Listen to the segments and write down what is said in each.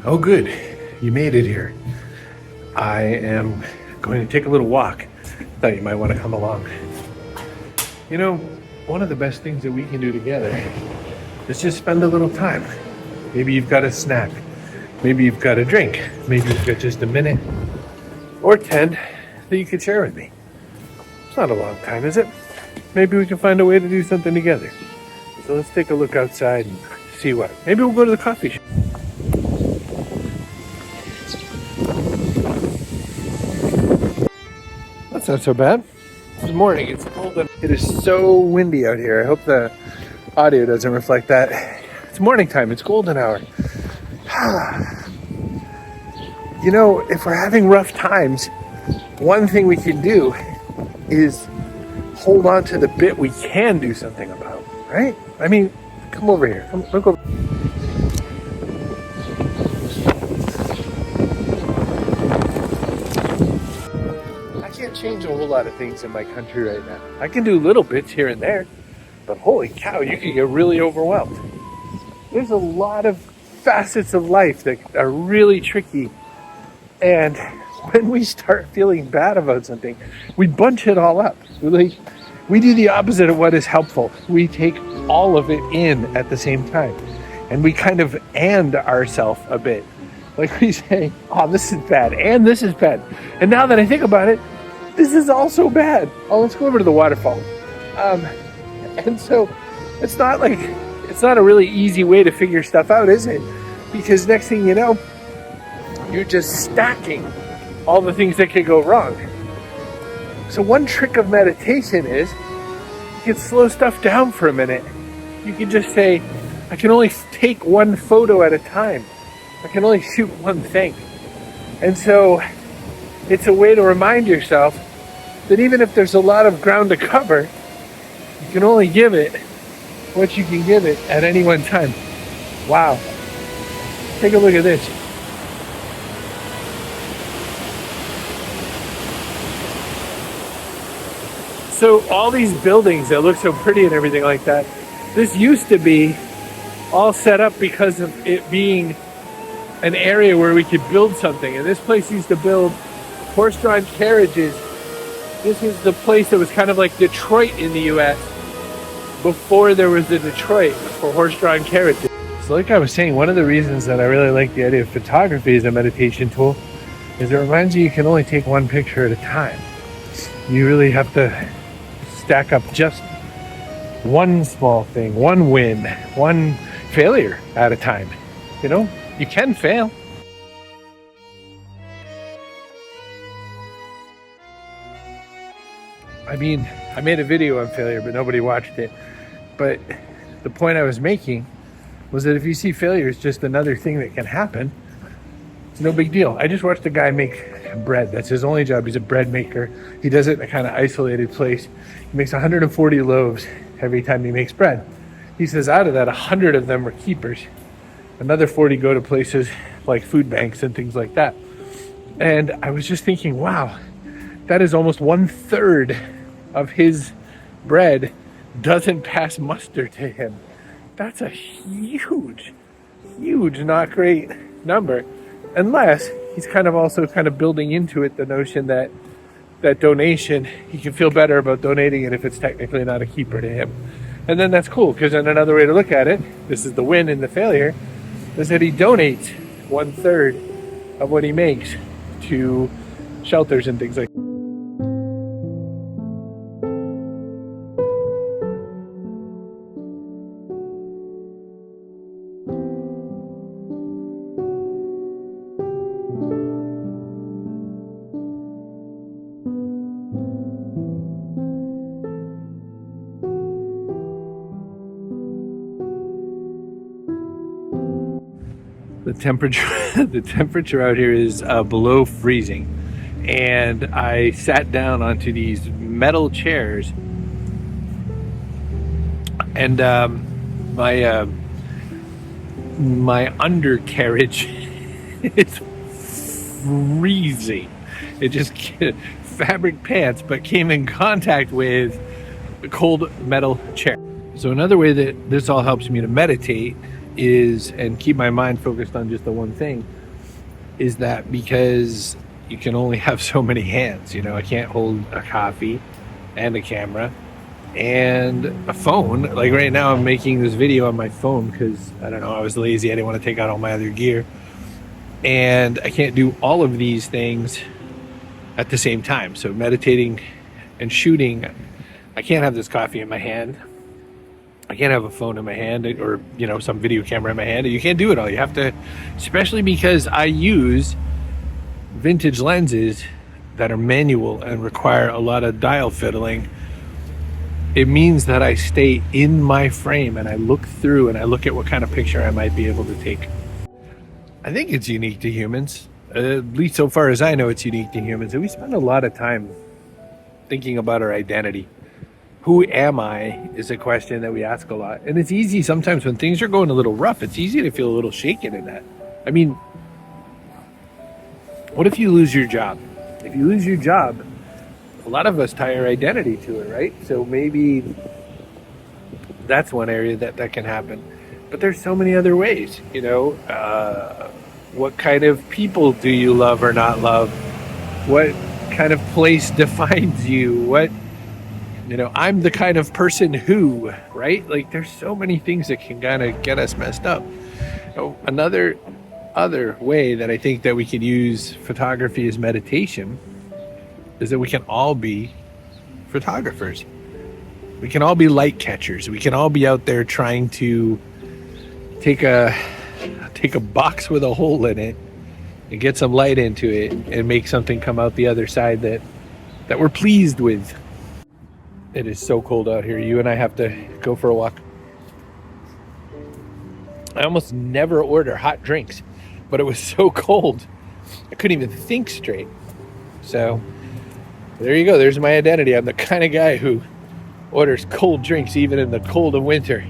Oh good, you made it here. I am going to take a little walk. Thought you might want to come along. You know, one of the best things that we can do together is just spend a little time. Maybe you've got a snack. Maybe you've got a drink. Maybe you've got just a minute or 10 that you could share with me. It's not a long time, is it? Maybe we can find a way to do something together. So let's take a look outside and see what. Maybe we'll go to the coffee shop. That's not so bad. This morning, it's cold and it is so windy out here. I hope the audio doesn't reflect that. It's morning time, it's golden hour. You know, if we're having rough times, one thing we can do is hold on to the bit we can do something about, right? I mean, come over here. Come, look over. I can't change a whole lot of things in my country right now. I can do little bits here and there, but holy cow, you can get really overwhelmed. There's a lot of facets of life that are really tricky. And when we start feeling bad about something, we bunch it all up. We do the opposite of what is helpful. We take all of it in at the same time. And we kind of and ourselves a bit. Like we say, oh, this is bad, and this is bad. And now that I think about it, this is also bad. Oh, let's go over to the waterfall. And so it's not a really easy way to figure stuff out, is it? Because next thing you know, you're just stacking all the things that could go wrong. So one trick of meditation is you can slow stuff down for a minute. You can just say, I can only take one photo at a time. I can only shoot one thing. And so it's a way to remind yourself that even if there's a lot of ground to cover, you can only give it what you can give it at any one time. Wow. Take a look at this. So all these buildings that look so pretty and everything like that, this used to be all set up because of it being an area where we could build something. And this place used to build horse-drawn carriages. This was the place that was kind of like Detroit in the US before there was a Detroit for horse-drawn carriages. So like I was saying, one of the reasons that I really like the idea of photography as a meditation tool is it reminds you can only take one picture at a time. You really have to stack up just one small thing, one win, one failure at a time. You know, you can fail. I mean, I made a video on failure, but nobody watched it. But the point I was making was that if you see failure as just another thing that can happen, it's no big deal. I just watched a guy make bread. That's his only job. He's a bread maker. He does it in a kind of isolated place. He makes 140 loaves every time he makes bread. He says out of that, 100 of them are keepers. Another 40 go to places like food banks and things like that. And I was just thinking, wow, that is almost 1/3 of his bread doesn't pass muster to him. That's a huge, not great number. Unless he's kind of building into it the notion that donation, he can feel better about donating it if it's technically not a keeper to him. And then that's cool, because then another way to look at it, this is the win and the failure, is that he donates 1/3 of what he makes to shelters and things like that. The temperature out here is below freezing, and I sat down onto these metal chairs, and my undercarriage is freezing. It just fabric pants, but came in contact with a cold metal chair. So another way that this all helps me to meditate is, and keep my mind focused on just the one thing, is that because you can only have so many hands. I can't hold a coffee and a camera and a phone. Like right now I'm making this video on my phone because I don't know, I was lazy. I didn't want to take out all my other gear, and I can't do all of these things at the same time. So meditating and shooting, I can't have this coffee in my hand, I can't have a phone in my hand, or some video camera in my hand. You can't do it all. You have to, especially because I use vintage lenses that are manual and require a lot of dial fiddling. It means that I stay in my frame and I look through and I look at what kind of picture I might be able to take. I think it's unique to humans. At least so far as I know, it's unique to humans. And we spend a lot of time thinking about our identity. Who am I is a question that we ask a lot. And it's easy sometimes when things are going a little rough, it's easy to feel a little shaken in that. I mean, what if you lose your job? If you lose your job, a lot of us tie our identity to it, right? So maybe that's one area that can happen. But there's so many other ways, what kind of people do you love or not love? What kind of place defines you? I'm the kind of person who, right? Like there's so many things that can kind of get us messed up. Another way that I think that we could use photography as meditation is that we can all be photographers. We can all be light catchers. We can all be out there trying to take a box with a hole in it and get some light into it and make something come out the other side that we're pleased with. It is so cold out here. You and I have to go for a walk. I almost never order hot drinks, but it was so cold I couldn't even think straight. So there you go. There's my identity. I'm the kind of guy who orders cold drinks even in the cold of winter,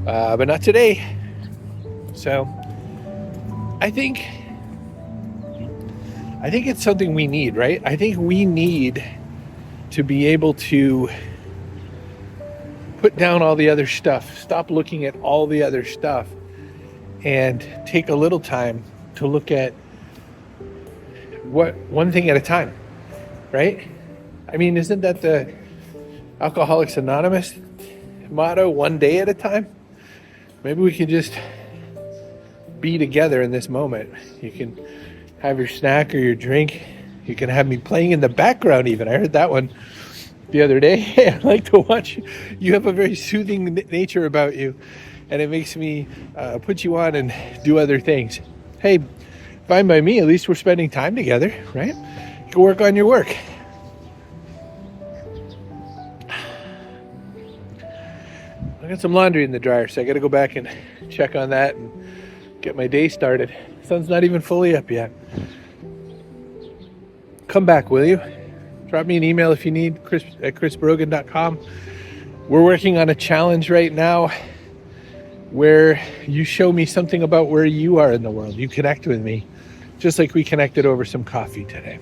but not today. So I think it's something we need, right? I think we need to be able to put down all the other stuff, stop looking at all the other stuff, and take a little time to look at one thing at a time, right? I mean, isn't that the Alcoholics Anonymous motto, one day at a time? Maybe we can just be together in this moment. You can have your snack or your drink. You can have me playing in the background even. I heard that one the other day. I like to watch you. You have a very soothing nature about you, and it makes me put you on and do other things. Hey, fine by me. At least we're spending time together, right? You can work on your work. I got some laundry in the dryer, so I got to go back and check on that and get my day started. Sun's not even fully up yet. Come back, will you? Drop me an email if you need, chris@chrisbrogan.com. We're working on a challenge right now where you show me something about where you are in the world. You connect with me, just like we connected over some coffee today.